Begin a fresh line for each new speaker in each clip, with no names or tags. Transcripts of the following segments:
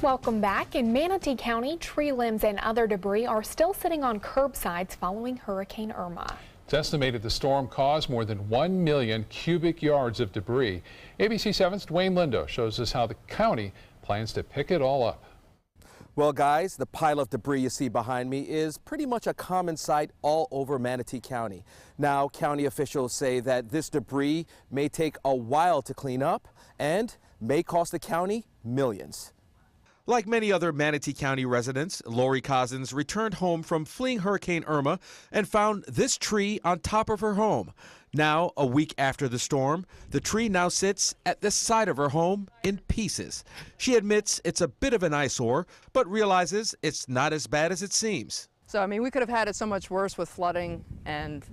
Welcome back. In Manatee County, tree limbs and other debris are still sitting on curbsides following Hurricane Irma.
It's estimated the storm caused more than 1 million cubic yards of debris. ABC 7's Dwayne Lindo shows us how the county plans to pick it all up.
Well, guys, the pile of debris you see behind me is pretty much a common sight all over Manatee County. Now, county officials say that this debris may take a while to clean up and may cost the county millions. Like many other Manatee County residents, Lori Cousins returned home from fleeing Hurricane Irma and found this tree on top of her home. Now, a week after the storm, the tree now sits at the side of her home in pieces. She admits it's a bit of an eyesore, but realizes it's not as bad as it seems.
So, I mean, we could have had it so much worse with flooding and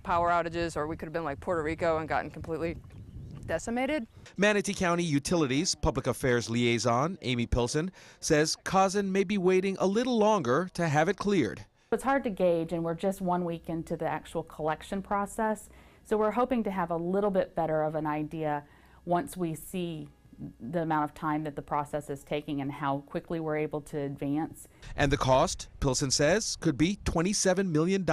power outages, or we could have been like Puerto Rico and gotten completely decimated.
Manatee County Utilities Public Affairs Liaison Amy Pilson says Cousins may be waiting a little longer to have it cleared.
It's hard to gauge, and we're just 1 week into the actual collection process, so we're hoping to have a little bit better of an idea once we see the amount of time that the process is taking and how quickly we're able to advance.
And the cost, Pilson says, could be $27 million.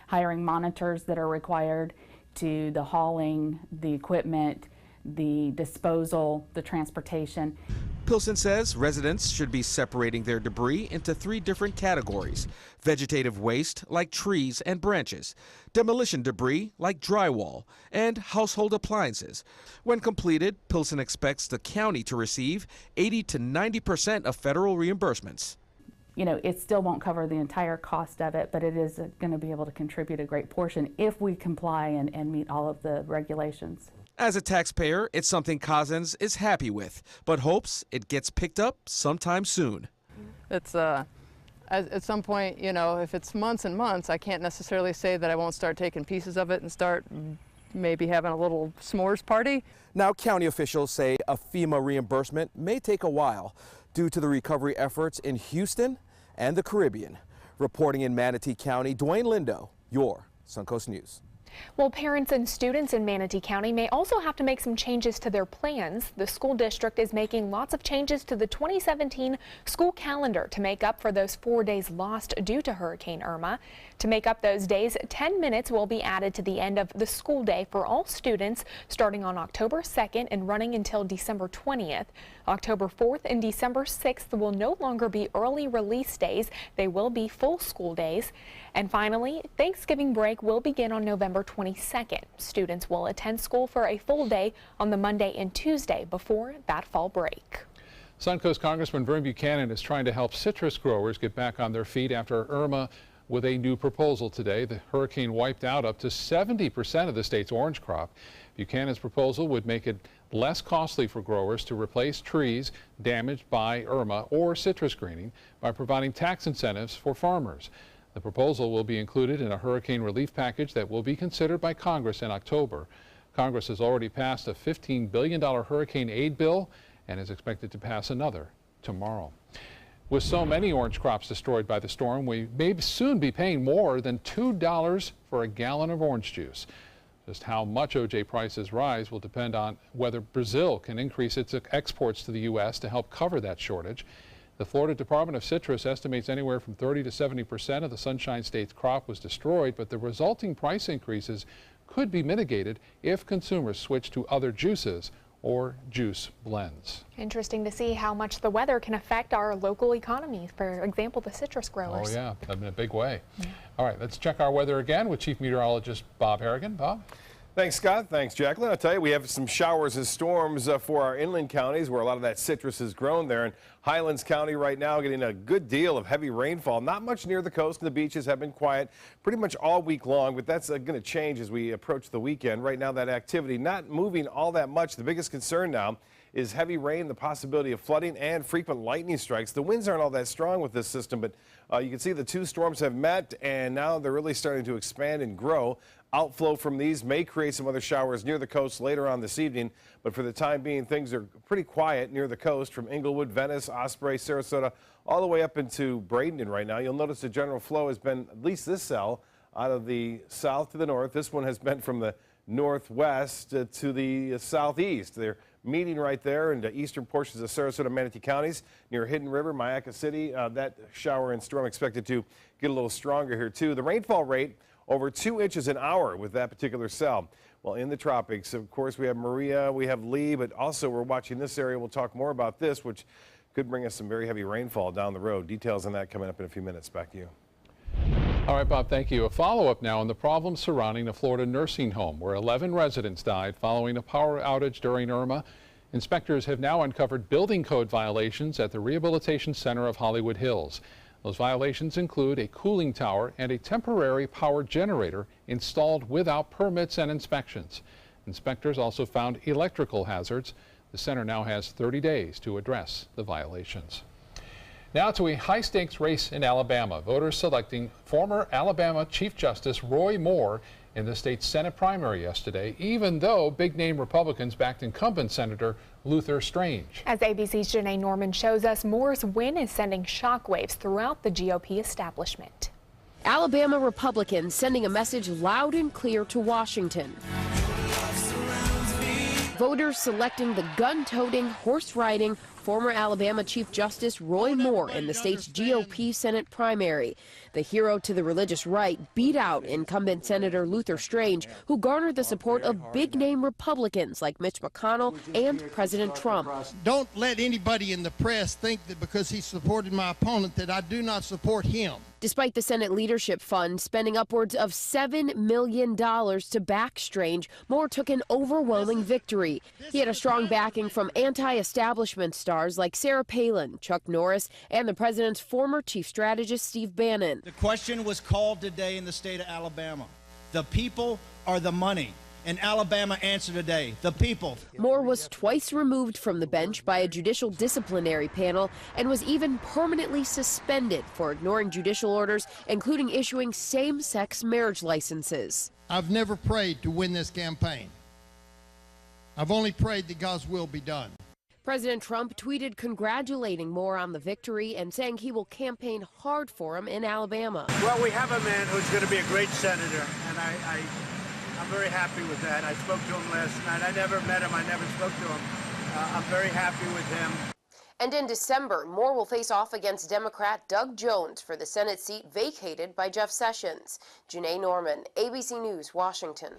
Hiring monitors that are required, to the hauling, the equipment, the disposal, the transportation.
Pilson says residents should be separating their debris into 3 different categories: vegetative waste like trees and branches, demolition debris like drywall, and household appliances. When completed, Pilson expects the county to receive 80 to 90% of federal reimbursements.
You know, it still won't cover the entire cost of it, but it is going to be able to contribute a great portion if we comply and meet all of the regulations.
As a taxpayer, it's something Cousins is happy with, but hopes it gets picked up sometime soon.
It's at some point, you know, if it's months and months, I can't necessarily say that I won't start taking pieces of it and start maybe having a little s'mores party.
Now, county officials say a FEMA reimbursement may take a while due to the recovery efforts in Houston and the Caribbean. Reporting in Manatee County, Dwayne Lindo, your Suncoast News.
Well, parents and students in Manatee County may also have to make some changes to their plans. The school district is making lots of changes to the 2017 school calendar to make up for those 4 days lost due to Hurricane Irma. To make up those days, 10 minutes will be added to the end of the school day for all students starting on October 2nd and running until December 20th. October 4th and December 6th will no longer be early release days. They will be full school days. And finally, Thanksgiving break will begin on November 22nd. Students will attend school for a full day on the Monday and Tuesday before that fall break.
Suncoast Congressman Vern Buchanan is trying to help citrus growers get back on their feet after Irma with a new proposal today. The hurricane wiped out up to 70% of the state's orange crop. Buchanan's proposal would make it less costly for growers to replace trees damaged by Irma or citrus greening by providing tax incentives for farmers. The proposal will be included in a hurricane relief package that will be considered by Congress in October. Congress has already passed a $15 billion hurricane aid bill and is expected to pass another tomorrow. With so many orange crops destroyed by the storm, we may soon be paying more than $2 for a gallon of orange juice. Just how much OJ prices rise will depend on whether Brazil can increase its exports to the U.S. to help cover that shortage. The Florida Department of Citrus estimates anywhere from 30 to 70% of the Sunshine State's crop was destroyed, but the resulting price increases could be mitigated if consumers switch to other juices or juice blends.
Interesting to see how much the weather can affect our local economy. For example, the citrus growers.
Oh yeah, in a big way. Yeah. All right, let's check our weather again with Chief Meteorologist Bob Harrigan. Bob?
Thanks, Scott. Thanks, Jacqueline. I'll tell you, we have some showers and storms for our inland counties where a lot of that citrus is grown there. In Highlands County right now getting a good deal of heavy rainfall. Not much near the coast, and the beaches have been quiet pretty much all week long, but that's going to change as we approach the weekend. Right now, that activity not moving all that much. The biggest concern now is heavy rain, the possibility of flooding, and frequent lightning strikes. The winds aren't all that strong with this system, but you can see the 2 storms have met, and now they're really starting to expand and grow. Outflow from these may create some other showers near the coast later on this evening, but for the time being, things are pretty quiet near the coast from Inglewood, Venice, Osprey, Sarasota, all the way up into Bradenton right now. You'll notice the general flow has been, at least this cell, out of the south to the north. This one has been from the northwest to the southeast. There meeting right there in the eastern portions of Sarasota, Manatee counties near Hidden River, Mayaca City. That shower and storm expected to get a little stronger here too. The rainfall rate over 2 inches an hour with that particular cell. Well, in the tropics, of course, we have Maria, we have Lee, but also we're watching this area. We'll talk more about this, which could bring us some very heavy rainfall down the road. Details on that coming up in a few minutes. Back to you.
All right, Bob, thank you. A follow-up now on the problems surrounding a Florida nursing home where 11 residents died following a power outage during Irma. Inspectors have now uncovered building code violations at the Rehabilitation Center of Hollywood Hills. Those violations include a cooling tower and a temporary power generator installed without permits and inspections. Inspectors also found electrical hazards. The center now has 30 days to address the violations. Now to a high-stakes race in Alabama. Voters selecting former Alabama Chief Justice Roy Moore in the state's Senate primary yesterday, even though big-name Republicans backed incumbent Senator Luther Strange.
As ABC's Janae Norman shows us, Moore's win is sending shockwaves throughout the GOP establishment.
Alabama Republicans sending a message loud and clear to Washington. Voters selecting the gun-toting, horse-riding former Alabama Chief Justice Roy Moore in the state's GOP Senate primary. The hero to the religious right beat out incumbent Senator Luther Strange, who garnered the support of big-name Republicans like Mitch McConnell and President Trump.
Don't let anybody in the press think that because he supported my opponent that I do not support him.
Despite the Senate Leadership Fund spending upwards of $7 million to back Strange, Moore took an overwhelming victory. He had a strong backing from anti-establishment stars like Sarah Palin, Chuck Norris, and the president's former chief strategist Steve Bannon.
The question was called today in the state of Alabama. The people or the money? And Alabama answered today, the people.
Moore was twice removed from the bench by a judicial disciplinary panel and was even permanently suspended for ignoring judicial orders, including issuing same-sex marriage licenses.
I've never prayed to win this campaign. I've only prayed that God's will be done.
President Trump tweeted congratulating Moore on the victory and saying he will campaign hard for him in Alabama.
Well, we have a man who's going to be a great senator, and I'm very happy with that. I spoke to him last night. I never met him. I never spoke to him. I'm very happy with him.
And in December, Moore will face off against Democrat Doug Jones for the Senate seat vacated by Jeff Sessions. Janae Norman, ABC News, Washington.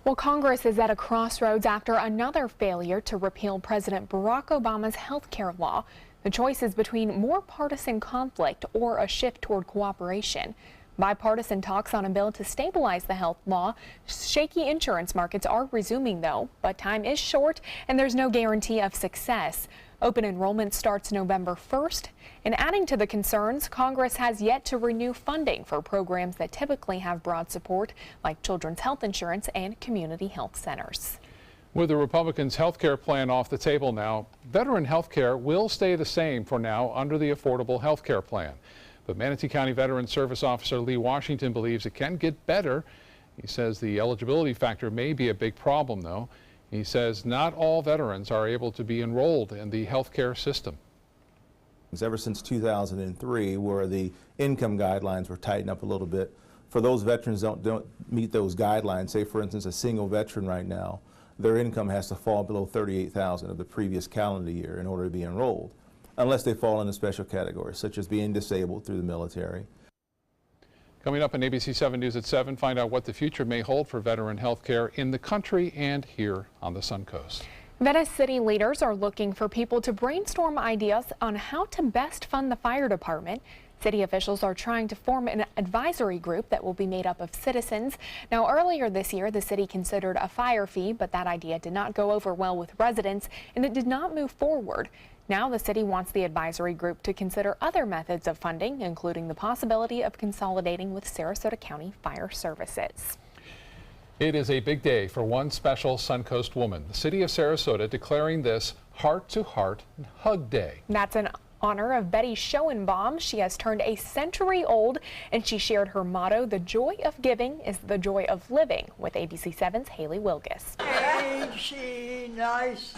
Well, Congress is at a crossroads after another failure to repeal President Barack Obama's health care law. The choice is between more partisan conflict or a shift toward cooperation. Bipartisan talks on a bill to stabilize the health law. Shaky insurance markets are resuming, though, but time is short and there's no guarantee of success. Open enrollment starts November 1st. And adding to the concerns, Congress has yet to renew funding for programs that typically have broad support, like children's health insurance and community health centers.
With the Republicans' health care plan off the table now, veteran health care will stay the same for now under the Affordable Health Care Plan. But Manatee County Veteran Service Officer Lee Washington believes it can get better. He says the eligibility factor may be a big problem, though. He says not all veterans are able to be enrolled in the health care system.
Ever since 2003, where the income guidelines were tightened up a little bit, for those veterans that don't meet those guidelines, say for instance a single veteran right now, their income has to fall below $38,000 of the previous calendar year in order to be enrolled, unless they fall in a special category, such as being disabled through the military.
Coming up on ABC 7 News at 7, find out what the future may hold for veteran health care in the country and here on the Suncoast.
Venice city leaders are looking for people to brainstorm ideas on how to best fund the fire department. City officials are trying to form an advisory group that will be made up of citizens. Now, earlier this year, the city considered a fire fee, but that idea did not go over well with residents and it did not move forward. Now the city wants the advisory group to consider other methods of funding, including the possibility of consolidating with Sarasota County Fire Services.
It is a big day for one special Suncoast woman. The city of Sarasota declaring this Heart-to-Heart Hug Day.
That's in honor of Betty Schoenbaum. She has turned a century old, and she shared her motto, "The joy of giving is the joy of living," with ABC 7's Haley Wilgus.
Ain't she nice?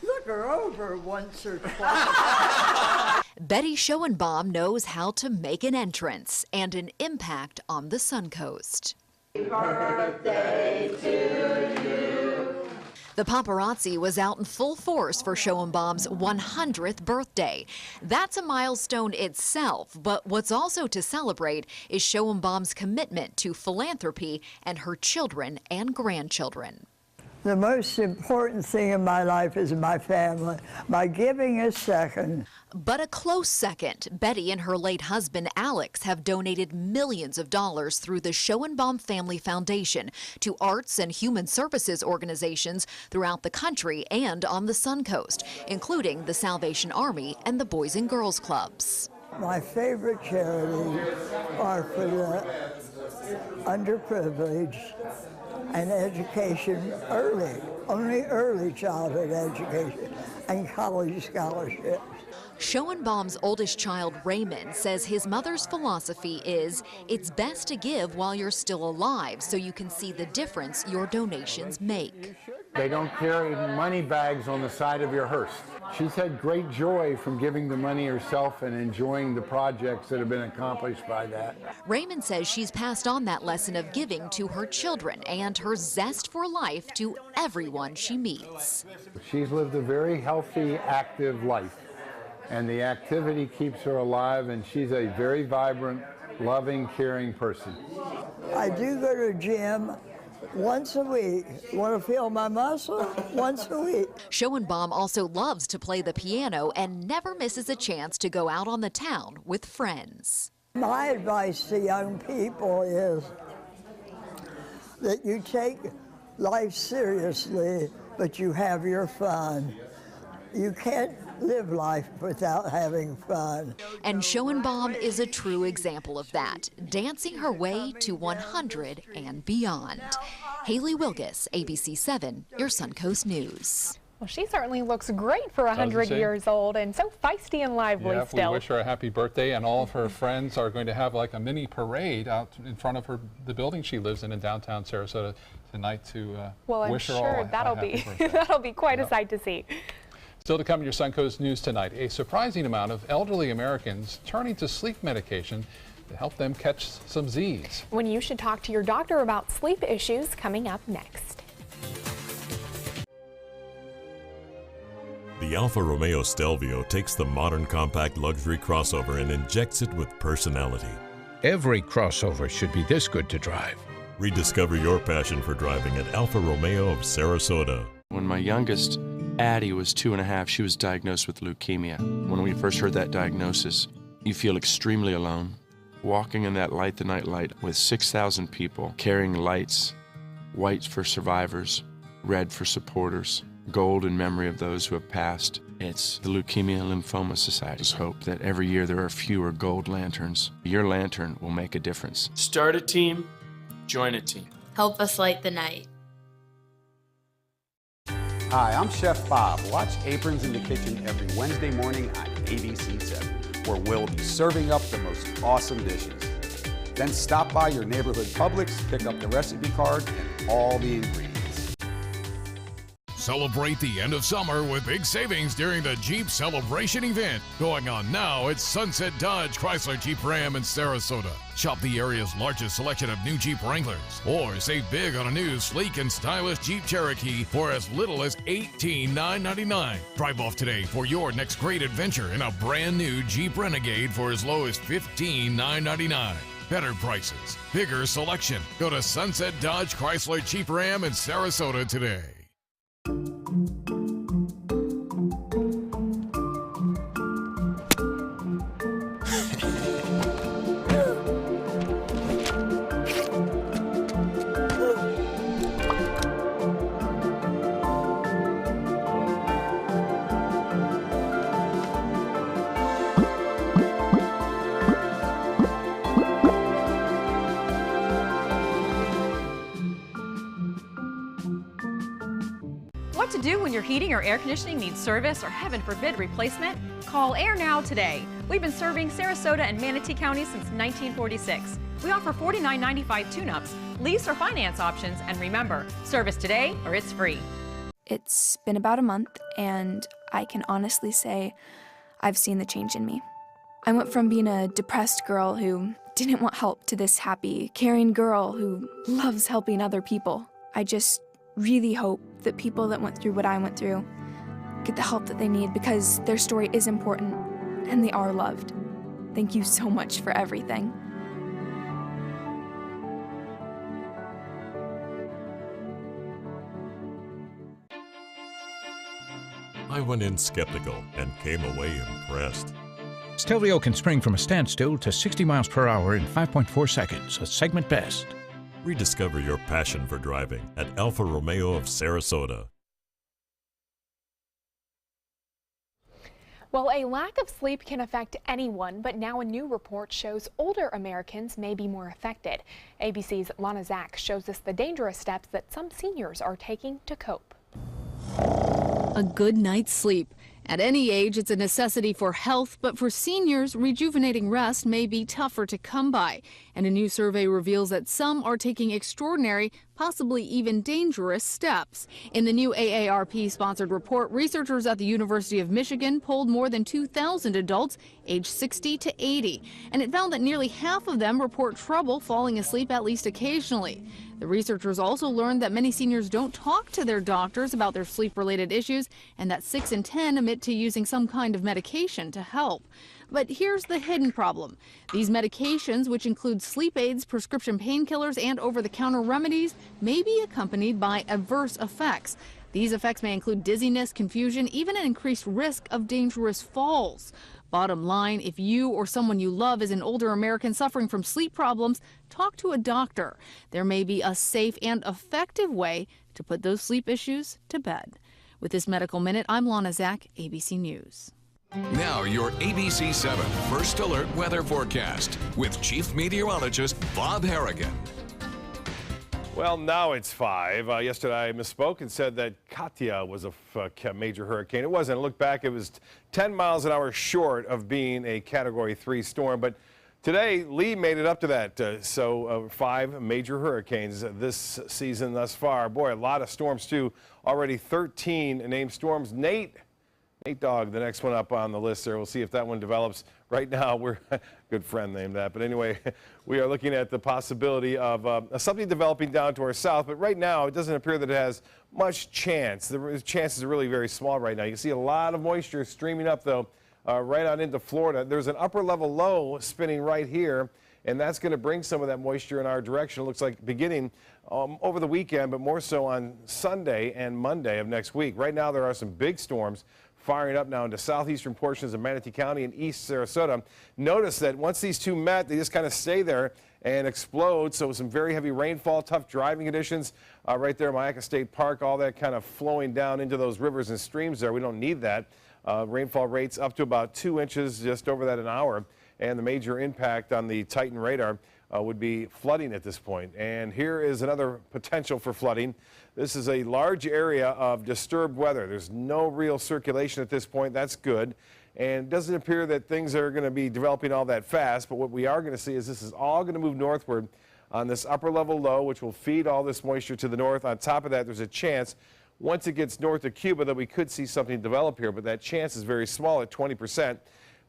Look her over once or twice.
Betty Schoenbaum knows how to make an entrance and an impact on the Suncoast.
Birthday to you.
The paparazzi was out in full force for Schoenbaum's 100th birthday. That's a milestone itself, but what's also to celebrate is Schoenbaum's commitment to philanthropy and her children and grandchildren.
The most important thing in my life is my family. My giving is second.
But a close second. Betty and her late husband Alex have donated millions of dollars through the Schoenbaum Family Foundation to arts and human services organizations throughout the country and on the Suncoast, including the Salvation Army and the Boys and Girls Clubs.
My favorite charities are for the underprivileged and education early, only early childhood education and college scholarships.
Schoenbaum's oldest child, Raymond, says his mother's philosophy is it's best to give while you're still alive so you can see the difference your donations make.
They don't carry money bags on the side of your hearse. She's had great joy from giving the money herself and enjoying the projects that have been accomplished by that.
Raymond says she's passed on that lesson of giving to her children and her zest for life to everyone she meets.
She's lived a very healthy, active life, and the activity keeps her alive, and she's a very vibrant, loving, caring person.
I do go to the gym once a week. Want to feel my muscle? Once a week.
Schoenbaum also loves to play the piano and never misses a chance to go out on the town with friends.
My advice to young people is that you take life seriously, but you have your fun. You can't live life without having fun.
And Schoenbaum is a true example of that, dancing her way to 100 and beyond. Haley Wilgus, ABC 7, your Suncoast News.
Well, she certainly looks great for 100 years old and so feisty and lively still.
We wish her a happy birthday, and all of her friends are going to have like a mini parade out in front of the building she lives in downtown Sarasota tonight to wish her all a happy birthday.
That'll be quite a sight to see.
Still to come in your Suncoast News tonight, a surprising amount of elderly Americans turning to sleep medication to help them catch some Z's.
When you should talk to your doctor about sleep issues, coming up next.
The Alfa Romeo Stelvio takes the modern compact luxury crossover and injects it with personality.
Every crossover should be this good to drive.
Rediscover your passion for driving at Alfa Romeo of Sarasota.
When my youngest, Addie, was 2.5, she was diagnosed with leukemia. When we first heard that diagnosis, you feel extremely alone. Walking in that Light the Night light with 6,000 people carrying lights, white for survivors, red for supporters, gold in memory of those who have passed. It's the Leukemia and Lymphoma Society's hope that every year there are fewer gold lanterns. Your lantern will make a difference.
Start a team, join a team.
Help us light the night.
Hi, I'm Chef Bob. Watch Aprons in the Kitchen every Wednesday morning on ABC 7, where we'll be serving up the most awesome dishes. Then stop by your neighborhood Publix, pick up the recipe card and all the ingredients.
Celebrate the end of summer with big savings during the Jeep Celebration event going on now at Sunset Dodge Chrysler Jeep Ram in Sarasota. Shop the area's largest selection of new Jeep Wranglers, or save big on a new sleek and stylish Jeep Cherokee for as little as $18,999. Drive off today for your next great adventure in a brand new Jeep Renegade for as low as $15,999. Better prices, bigger selection. Go to Sunset Dodge Chrysler Jeep Ram in Sarasota today.
What to do when your heating or air conditioning needs service or, heaven forbid, replacement? Call Air Now today. We've been serving Sarasota and Manatee County since 1946. We offer $49.95 tune-ups, lease or finance options, and remember, service today or it's free.
It's been about a month, and I can honestly say I've seen the change in me. I went from being a depressed girl who didn't want help to this happy, caring girl who loves helping other people. I just really hope that people that went through what I went through get the help that they need, because their story is important and they are loved. Thank you so much for everything.
I went in skeptical and came away impressed.
Stelvio can spring from a standstill to 60 miles per hour in 5.4 seconds, a segment best.
Rediscover your passion for driving at Alfa Romeo of Sarasota.
Well, a lack of sleep can affect anyone, but now a new report shows older Americans may be more affected. ABC's Lana Zach shows us the dangerous steps that some seniors are taking to cope.
A good night's sleep. At any age, it's a necessity for health, but for seniors, rejuvenating rest may be tougher to come by. And a new survey reveals that some are taking extraordinary, possibly even dangerous steps. In the new AARP-sponsored report, researchers at the University of Michigan polled more than 2,000 adults aged 60 to 80, and it found that nearly half of them report trouble falling asleep at least occasionally. The researchers also learned that many seniors don't talk to their doctors about their sleep-related issues, and that 6 in 10 admit to using some kind of medication to help. But here's the hidden problem. These medications, which include sleep aids, prescription painkillers, and over-the-counter remedies, may be accompanied by adverse effects. These effects may include dizziness, confusion, even an increased risk of dangerous falls. Bottom line, if you or someone you love is an older American suffering from sleep problems, talk to a doctor. There may be a safe and effective way to put those sleep issues to bed. With this Medical Minute, I'm Lana Zach, ABC News.
Now your ABC 7 First Alert weather forecast with Chief Meteorologist Bob Harrigan.
Well, now it's 5. Yesterday I misspoke and said that Katia was a major hurricane. It wasn't. I looked back, it was 10 miles an hour short of being a Category 3 storm. But today, Lee made it up to that. So 5 major hurricanes this season thus far. Boy, a lot of storms, too. Already 13 named storms. Nate Dogg, the next one up on the list there. We'll see if that one develops. Right now, we're a good friend named that. But anyway, we are looking at the possibility of something developing down to our south. But right now, it doesn't appear that it has much chance. The chances are really very small right now. You can see a lot of moisture streaming up, though, right on into Florida. There's an upper level low spinning right here, and that's going to bring some of that moisture in our direction. It looks like beginning over the weekend, but more so on Sunday and Monday of next week. Right now, there are some big storms firing up now into southeastern portions of Manatee County and East Sarasota. Notice that once these two met, they just kind of stay there and explode. So some very heavy rainfall, tough driving conditions right there, Mayaca State Park, all that kind of flowing down into those rivers and streams there. We don't need that. Rainfall rates up to about 2 inches, just over that an hour. And the major impact on the Titan radar would be flooding at this point. And here is another potential for flooding. This is a large area of disturbed weather. There's no real circulation at this point. That's good. And it doesn't appear that things are going to be developing all that fast. But what we are going to see is this is all going to move northward on this upper level low, which will feed all this moisture to the north. On top of that, there's a chance once it gets north of Cuba that we could see something develop here. But that chance is very small at 20%.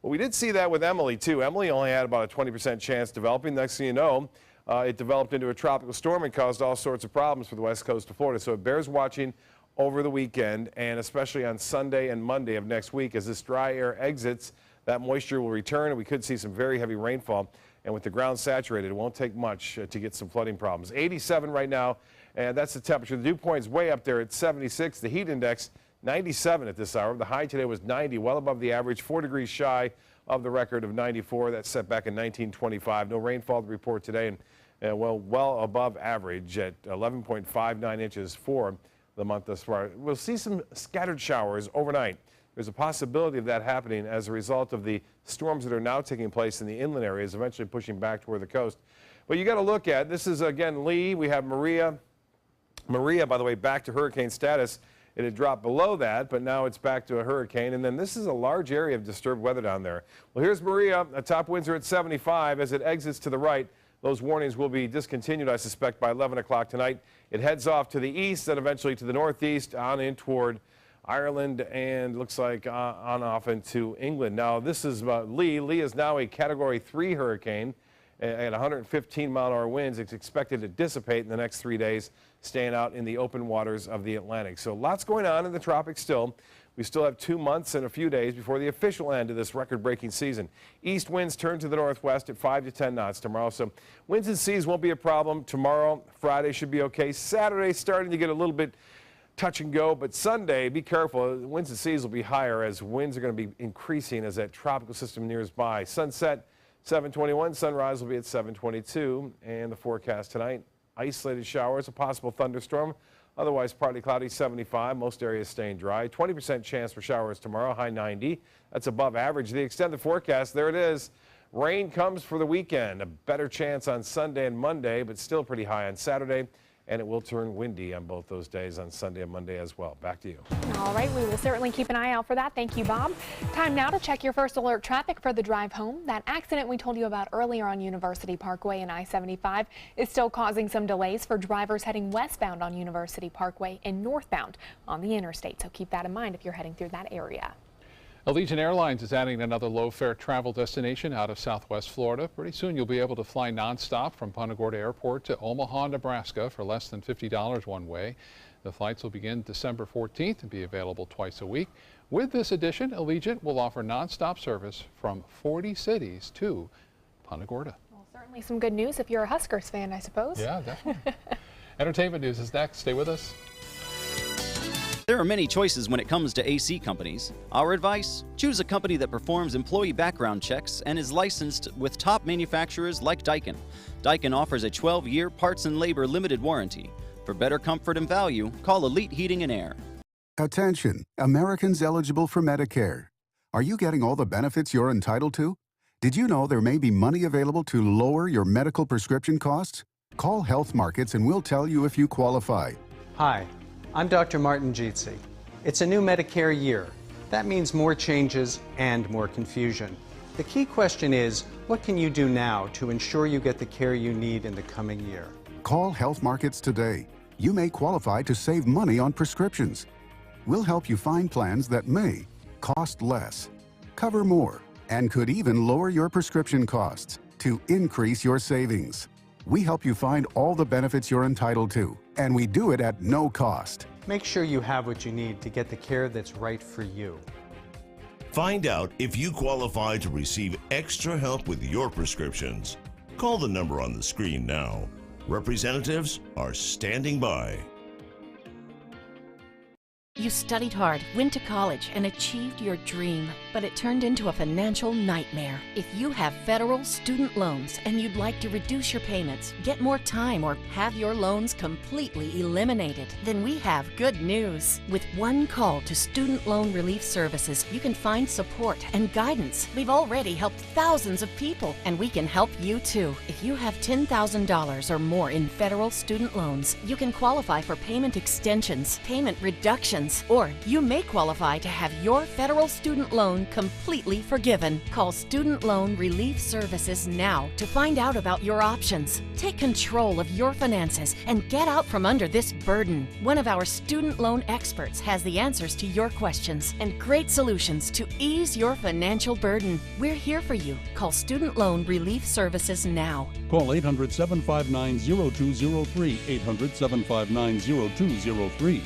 Well, we did see that with Emily, too. Emily only had about a 20% chance developing. Next thing you know, it developed into a tropical storm and caused all sorts of problems for the west coast of Florida. So it bears watching over the weekend, and especially on Sunday and Monday of next week. As this dry air exits, that moisture will return, and we could see some very heavy rainfall. And with the ground saturated, it won't take much to get some flooding problems. 87 right now, and that's the temperature. The dew point is way up there at 76. The heat index, 97 at this hour. The high today was 90, well above the average, 4 degrees shy of the record of 94. That's set back in 1925. No rainfall to report today, and well above average at 11.59 inches for the month thus far. We'll see some scattered showers overnight. There's a possibility of that happening as a result of the storms that are now taking place in the inland areas, eventually pushing back toward the coast. But you got to look at, this is again Lee. We have Maria. Maria, by the way, back to hurricane status. It had dropped below that, but now it's back to a hurricane. And then this is a large area of disturbed weather down there. Well, here's Maria. The top winds are at 75. As it exits to the right, those warnings will be discontinued, I suspect, by 11 o'clock tonight. It heads off to the east, then eventually to the northeast, on in toward Ireland, and looks like on off into England. Now, this is Lee. Lee is now a Category 3 hurricane, At 115-mile-an-hour winds, it's expected to dissipate in the next 3 days, staying out in the open waters of the Atlantic. So lots going on in the tropics still. We still have 2 months and a few days before the official end of this record-breaking season. East winds turn to the northwest at 5 to 10 knots tomorrow, so winds and seas won't be a problem. Tomorrow, Friday should be okay. Saturday starting to get a little bit touch and go, but Sunday, be careful. Winds and seas will be higher as winds are going to be increasing as that tropical system nears by. Sunset 7:21, sunrise will be at 7:22, and the forecast tonight, isolated showers, a possible thunderstorm. Otherwise, partly cloudy, 75. Most areas staying dry. 20% chance for showers tomorrow, high 90. That's above average. The extended forecast, there it is. Rain comes for the weekend. A better chance on Sunday and Monday, but still pretty high on Saturday. And it will turn windy on both those days on Sunday and Monday as well. Back to you.
All right, we will certainly keep an eye out for that. Thank you, Bob. Time now to check your first alert traffic for the drive home. That accident we told you about earlier on University Parkway and I-75 is still causing some delays for drivers heading westbound on University Parkway and northbound on the interstate. So keep that in mind if you're heading through that area.
Allegiant Airlines is adding another low-fare travel destination out of Southwest Florida. Pretty soon you'll be able to fly nonstop from Punta Gorda Airport to Omaha, Nebraska for less than $50 one way. The flights will begin December 14th and be available twice a week. With this addition, Allegiant will offer nonstop service from 40 cities to Punta Gorda.
Well, certainly some good news if you're a Huskers fan, I suppose.
Yeah, definitely. Entertainment news is next. Stay with us.
There are many choices when it comes to AC companies. Our advice? Choose a company that performs employee background checks and is licensed with top manufacturers like Daikin. Daikin offers a 12-year parts and labor limited warranty. For better comfort and value, call Elite Heating and Air.
Attention, Americans eligible for Medicare. Are you getting all the benefits you're entitled to? Did you know there may be money available to lower your medical prescription costs? Call Health Markets and we'll tell you if you qualify.
Hi. I'm Dr. Martin Jeetsi. It's a new Medicare year. That means more changes and more confusion. The key question is, what can you do now to ensure you get the care you need in the coming year?
Call Health Markets today. You may qualify to save money on prescriptions. We'll help you find plans that may cost less, cover more, and could even lower your prescription costs to increase your savings. We help you find all the benefits you're entitled to, and we do it at no cost.
Make sure you have what you need to get the care that's right for you.
Find out if you qualify to receive extra help with your prescriptions. Call the number on the screen now. Representatives are standing by.
You studied hard, went to college, and achieved your dream, but it turned into a financial nightmare. If you have federal student loans and you'd like to reduce your payments, get more time, or have your loans completely eliminated, then we have good news. With one call to Student Loan Relief Services, you can find support and guidance. We've already helped thousands of people, and we can help you too. If you have $10,000 or more in federal student loans, you can qualify for payment extensions, payment reductions, or you may qualify to have your federal student loan completely forgiven. Call Student Loan Relief Services now to find out about your options. Take control of your finances and get out from under this burden. One of our student loan experts has the answers to your questions and great solutions to ease your financial burden. We're here for you. Call Student Loan Relief Services now.
Call 800-759-0203, 800-759-0203.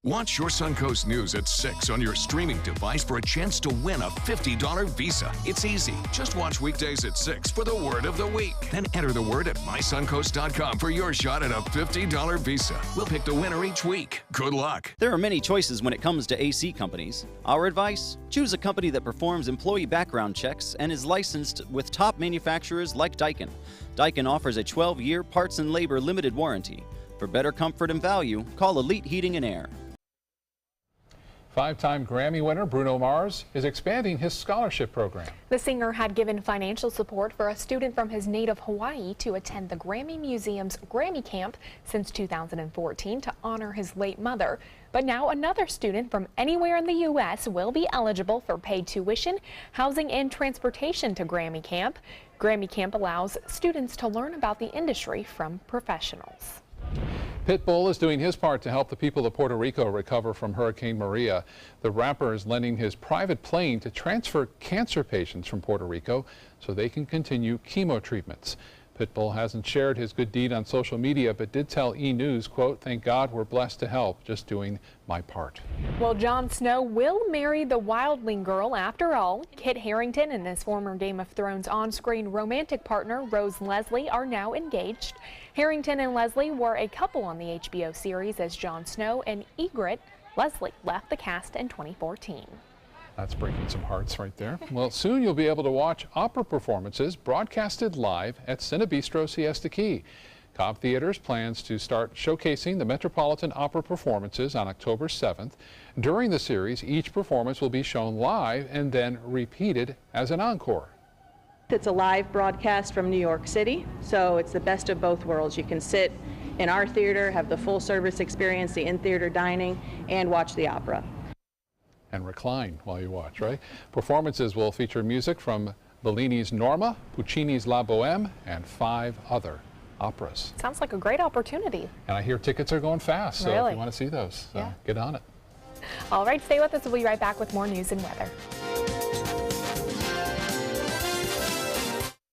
Watch Your Suncoast News at 6 on your streaming device for a chance to win a $50 Visa. It's easy. Just watch weekdays at 6 for the word of the week. Then enter the word at mysuncoast.com for your shot at a $50 Visa. We'll pick the winner each week. Good luck.
There are many choices when it comes to AC companies. Our advice? Choose a company that performs employee background checks and is licensed with top manufacturers like Daikin. Daikin offers a 12-year parts and labor limited warranty. For better comfort and value, call Elite Heating and Air.
Five-time Grammy winner Bruno Mars is expanding his scholarship program.
The singer had given financial support for a student from his native Hawaii to attend the Grammy Museum's Grammy Camp since 2014 to honor his late mother. But now another student from anywhere in the U.S. will be eligible for paid tuition, housing, and transportation to Grammy Camp. Grammy Camp allows students to learn about the industry from professionals.
Pitbull is doing his part to help the people of Puerto Rico recover from Hurricane Maria. The rapper is lending his private plane to transfer cancer patients from Puerto Rico so they can continue chemo treatments. Pitbull hasn't shared his good deed on social media, but did tell E! News, quote, "Thank God we're blessed to help, just doing my part."
Well, Jon Snow will marry the wildling girl after all. Kit Harington and his former Game of Thrones on-screen romantic partner, Rose Leslie, are now engaged. Harington and Leslie were a couple on the HBO series as Jon Snow and Ygritte. Leslie left the cast in 2014.
That's breaking some hearts right there. Well, soon you'll be able to watch opera performances broadcasted live at Cinebistro Siesta Key. Cobb Theaters plans to start showcasing the Metropolitan Opera performances on October 7th. During the series, each performance will be shown live and then repeated as an encore.
It's a live broadcast from New York City, so it's the best of both worlds. You can sit in our theater, have the full service experience, the in-theater dining, and watch the opera.
And recline while you watch, right? Performances will feature music from Bellini's Norma, Puccini's La Bohème, and 5 other operas.
Sounds like a great opportunity.
And I hear tickets are going fast, so
Really?
if you want to see those, get on it.
All right, stay with us. We'll be right back with more news and weather.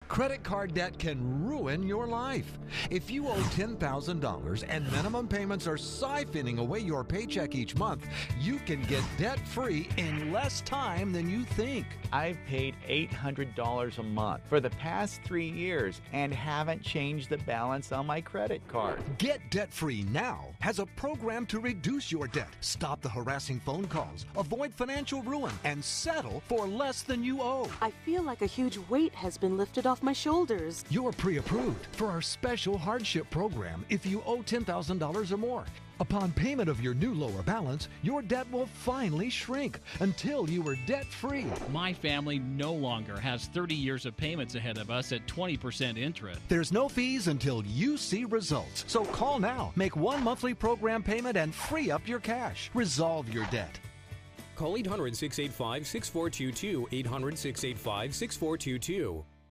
Credit card debt can ruin your life. If you owe $10,000 and minimum payments are siphoning away your paycheck each month, you can get debt-free in less time than you think.
I've paid $800 a month for the past 3 years and haven't changed the balance on my credit card.
Get debt-free now has a program to reduce your debt, stop the harassing phone calls, avoid financial ruin, and settle for less than you owe.
I feel like a huge weight has been lifted off my shoulders.
You're pre-approved for our special hardship program if you owe $10,000 or more. Upon payment of your new lower balance, your debt will finally shrink until you are debt-free.
My family no longer has 30 years of payments ahead of us at 20% interest.
There's no fees until you see results. So call now, make one monthly program payment, and free up your cash. Resolve your debt.
Call 800-685-6422, 800-685-6422.